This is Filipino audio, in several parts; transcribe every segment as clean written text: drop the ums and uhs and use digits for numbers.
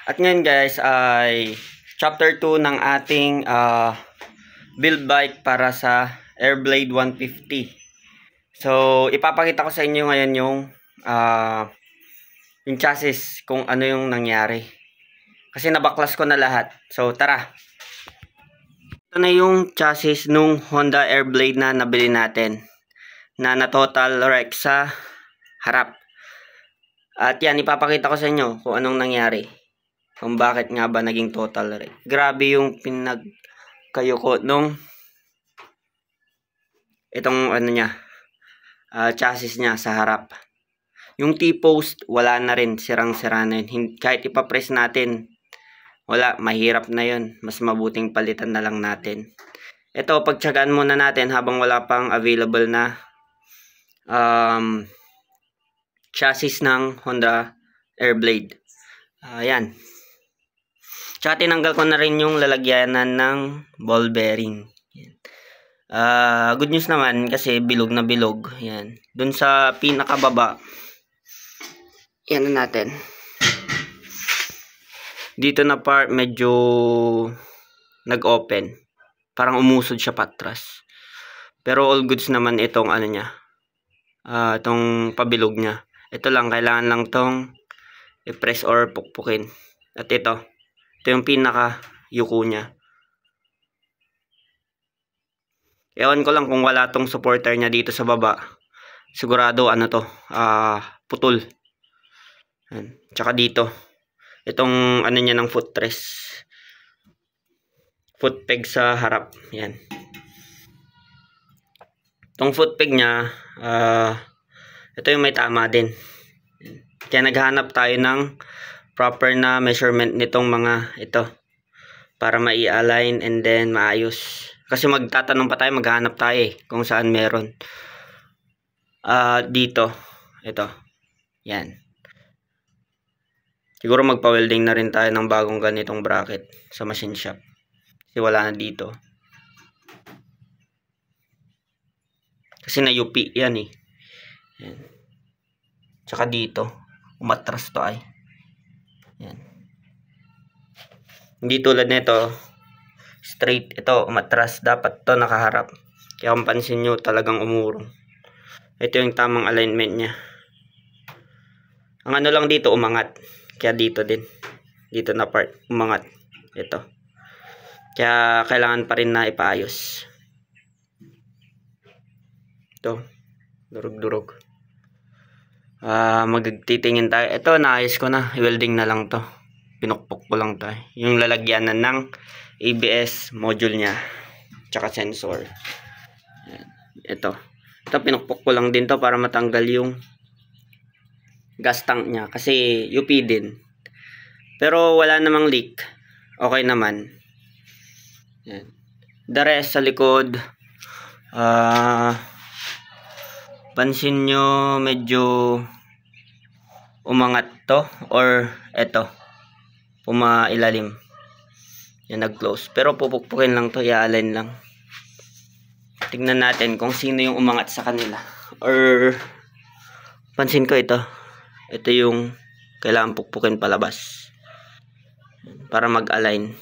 At ngayon guys ay chapter 2 ng ating build bike para sa Airblade 150. So ipapakita ko sa inyo ngayon yung chassis kung ano yung nangyari. Kasi nabaklas ko na lahat. So tara. Ito na yung chassis nung Honda Airblade na nabili natin. Na total wreck sa harap. At yan, ipapakita ko sa inyo kung anong nangyari. Kung bakit nga ba naging total wreck. Grabe yung pinagkayuko nung itong chassis niya sa harap. Yung T-post, wala na rin. Sirang-sira na yun. Kahit ipapress natin, wala. Mahirap na yun. Mas mabuting palitan na lang natin. Ito, pagtsagaan muna natin habang wala pang available na chassis ng Honda Airblade. Ayan. Tsaka tinanggal ko na rin yung lalagyanan ng ball bearing. Good news naman kasi bilog na bilog. Ayan. Dun sa pinakababa, yan na natin. Dito na part medyo nag-open. Parang umusod siya patras. Pero all goods naman itong niya. Itong pabilog niya. Ito lang, kailangan lang tong i-press or pukpukin. At ito yung pinaka yuko niya. Ewan ko lang kung wala tong supporter niya dito sa baba. Sigurado putol. Tsaka dito. Itong niya ng footrest. Foot peg sa harap. Yan. Itong foot peg niya, ito yung may tama din. Kaya naghanap tayo ng proper na measurement nitong mga ito para mai-align and then maayos. Kasi magtatanong pa tayo, maghahanap tayo kung saan meron. Dito, ito. Yan. Siguro magpa-welding na rin tayo ng bagong ganitong bracket sa machine shop. Kasi wala na dito. Kasi na-UP yan eh. Yan. Tsaka dito, umatras to ay. Yan. Hindi tulad nito, straight ito, umatras. Dapat to nakaharap. Kaya kung pansin nyo, talagang umurong. Ito yung tamang alignment niya. Ang lang dito, umangat. Kaya dito din. Dito na part, umangat. Ito. Kaya kailangan pa rin na ipaayos. Ito. Durog-durog. Magtitingin tayo. Ito, naayos ko na. I-welding na lang to. Pinukpok ko lang tayo. Yung lalagyanan ng ABS module niya. Tsaka sensor. Ito. Ito, pinukpok ko lang din to para matanggal yung gas tank niya. Kasi UP din. Pero wala namang leak. Okay naman. Yan. The rest sa likod. Pansin nyo medyo umangat to. Or eto. Pumailalim. Yan, nag-close. Pero pupukpukin lang to. I-align lang. Tignan natin kung sino yung umangat sa kanila. Or pansin ko ito. Ito yung kailangan pukpukin palabas. Para mag-align.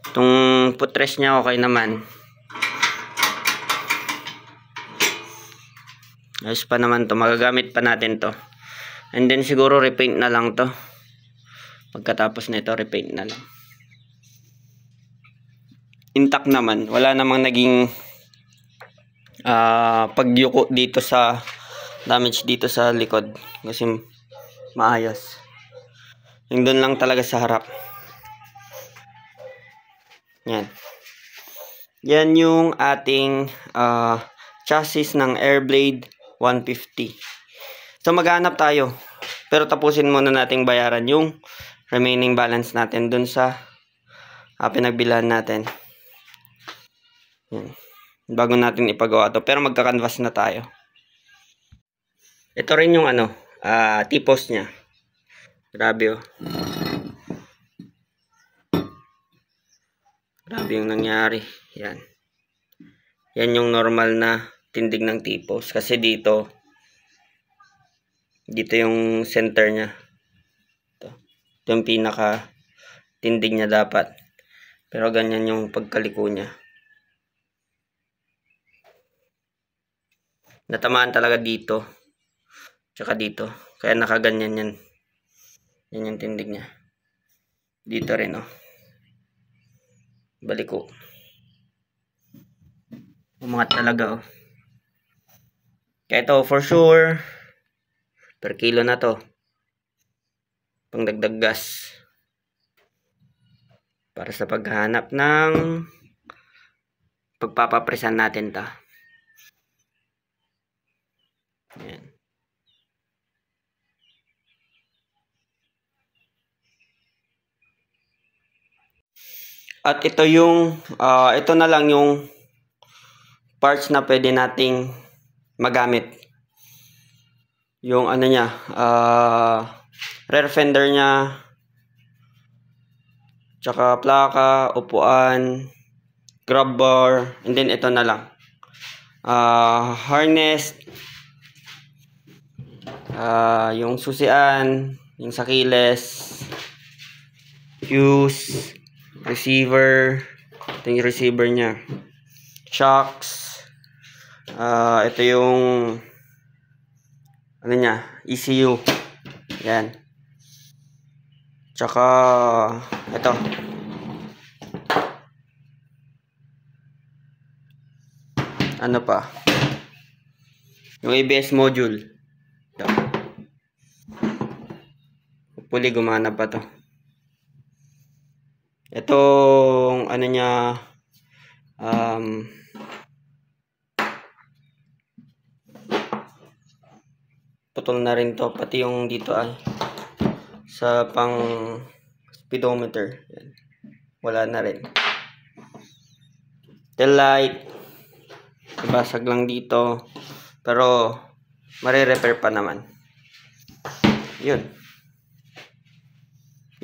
Itong footrest niya okay naman. Ayos pa naman to. Magagamit pa natin to. And then siguro repaint na lang to. Pagkatapos nito repaint na lang. Intact naman. Wala namang naging pagyuko dito sa damage dito sa likod. Kasi maayos. Yung doon lang talaga sa harap. Yan. Yan yung ating chassis ng Airblade 150. So maghanap tayo. Pero tapusin muna nating bayaran yung remaining balance natin dun sa pinagbilan natin. Yan. Bago natin ipagawa to. Pero magka-canvas na tayo. Ito rin yung T-post niya. Grabe oh. Grabe yung nangyari. Yan. Yan yung normal na tindig ng T-post. Kasi dito yung center niya. Ito. Ito yung pinaka tindig niya dapat. Pero ganyan yung pagkaliko niya. Natamaan talaga dito. Tsaka dito. Kaya nakaganyan yan. Yan yung tindig niya. Dito rin, oh. Baliko. Umangat talaga, oh. Kaya ito, for sure, per kilo na to. Pangdagdag gas. Para sa paghanap ng pagpapapresan natin ta. Ayan. At ito yung, ito na lang yung parts na pwede nating magamit. Yung ano niya, rear fender niya, tsaka plaka, upuan, grab bar, and then ito na lang. Harness, yung susian, yung sakiles, fuse, receiver, ito yung receiver niya, shocks, ito yung ano niya, ECU, yan, tsaka ito, ano pa, yung ABS module. Ito. Hopefully gumana pa to. Itong ano niya, putol na rin to, pati yung dito ay sa pang speedometer. Yan. Wala na rin. Tail light, basag lang dito, pero mare-repair pa naman. Yun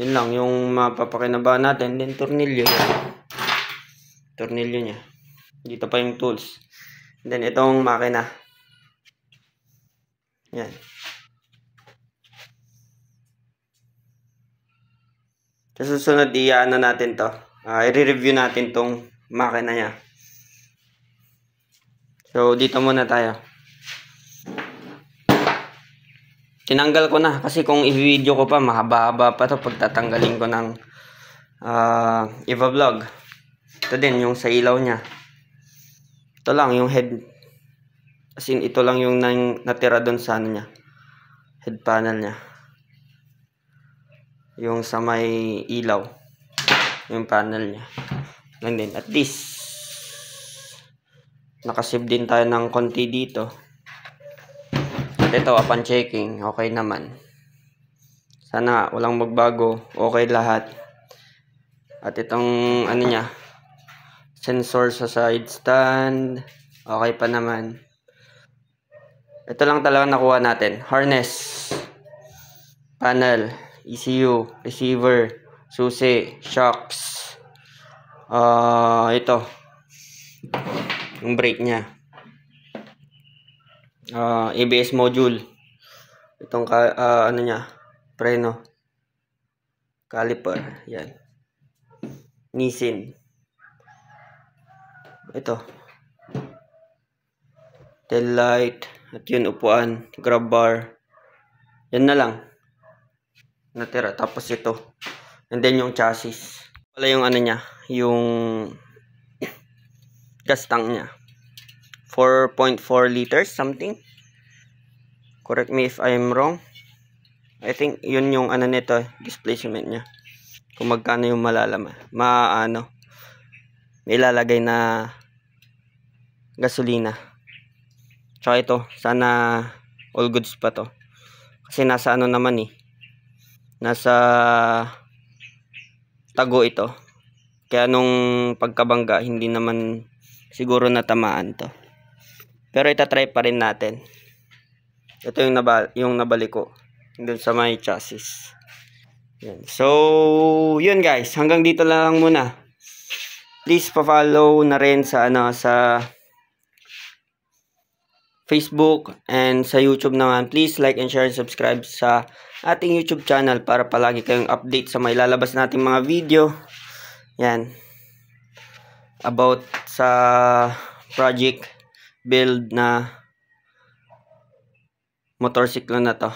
lang yung mapapakinabangan natin. Then tornilyo yan. Tornilyo nya dito pa yung tools. Then itong makina, yan. Sa susunod i-ano natin to, i-review natin tong makina nya. So dito muna tayo. Tinanggal ko na kasi kung i-video ko pa mahaba-haba pa to pagtatanggalin ko ng Eva Vlog. Ito din yung sa ilaw nya. Ito lang yung head, as in ito lang yung natira doon sa ano nya, head panel nya, yung sa may ilaw, yung panel nya lang din. At least nakasave din tayo ng konti dito. At ito, upon checking, okay naman. Sana walang magbago, okay lahat. At itong ano nya, sensor sa side stand, okay pa naman. Ito lang talaga nakuha natin. Harness, panel, ECU, receiver, susi, shocks, ito yung brake nya, ABS module, itong ano nya, preno, caliper, yan, Nissin, ito tail light, at yun upuan, grab bar, yan na lang natira. Tapos ito, and then yung chassis, wala yung ano nya, yung gas tank nya, 4.4 liters something, correct me if I'm wrong. I think yun yung ano nito, displacement nya, kung magkano yung malalaman, may ilalagay na gasolina. Tsaka ito, sana all goods pa to, kasi nasa ano naman nasa tago ito, kaya nung pagkabangga hindi naman siguro natamaan to, pero itatry pa rin natin. Ito yung nabalik ko dun sa may chassis. Yan. So yun guys, hanggang dito lang muna. Please pa-follow na rin sa ano, sa Facebook, and sa YouTube naman. Please like and share and subscribe sa ating YouTube channel para palagi kayong update sa may lalabas nating mga video. Yan. About sa project build na motorsiklo na to.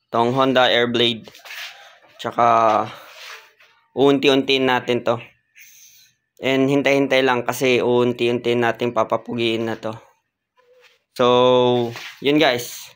Tong Honda Airblade. Tsaka uunti-untiin natin to. And hintay-hintay lang kasi uunti-untiin natin papapugiin na to. So, yun guys.